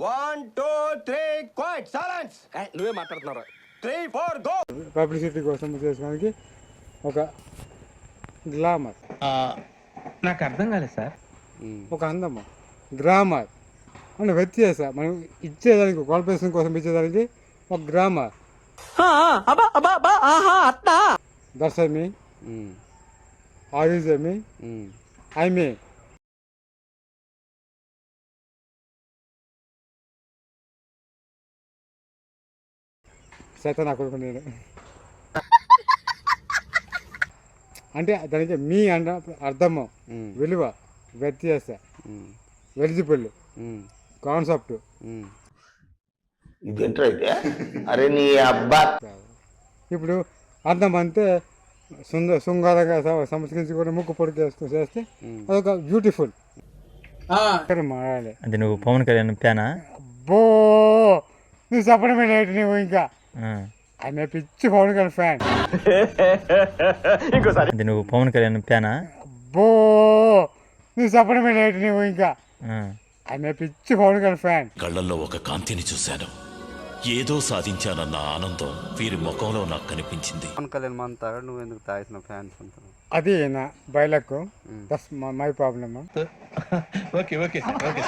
1 2 3 quiet silence. నువ్వే మాట్లాడుతున్నారా? 3 4 go. Publicity కోసం చేసుకోవడానికి ఒక గ్లామర్. నాకు అర్థం కాలేదు సార్. ఒక అందము గ్రామర్ అంటే వ్యత్యాస మనం ఇచ్చేదానికి క్వాలిఫికేషన్ కోసం ఇచ్చేదానికి ఒక గ్రామర్. దర్శమి ఆయుజమి ఐమే సైతం నాకు నేను అంటే దానికి మీ అంటే అర్థము విలువ వ్యత్యాస ఎలిజిబుల్ కాన్సెప్ట్. ఇదేంటైతే అరే నీ అబ్బా. ఇప్పుడు అందం అంటే శృంగారంగా సంస్కరించుకొని ముక్కు పొడికి చేస్తే అదొక బ్యూటిఫుల్ మారాలి. అంటే నువ్వు పవన్ కళ్యాణ్ ఫ్యానా? అబ్బో నువ్వు చెప్పడమే లేట్ నువ్వు ఇంకా. ఆయన పిచ్చి పవన్ కళ్యాణ్ ఫ్యాన్. అంటే నువ్వు పవన్ కళ్యాణ్ ఫ్యానా? అబ్బో నువ్వు చెప్పడమే లేట్ నువ్వు ఇంకా. ఆయన పిచ్చి పవన్ కళ్యాణ్ ఫ్యాన్. కళ్ళల్లో ఒక కాంతిని చూశాను. ఏదో సాధించానన్న ఆనందం వీరి ముఖంలో నాకు కనిపించింది. పవన్ కళ్యాణ్ మంతారా నువ్వు ఎందుకు తాగిన ఫ్యాన్స్ అంటారు? అది నా బయలకు that's my problem. Okay okay okay.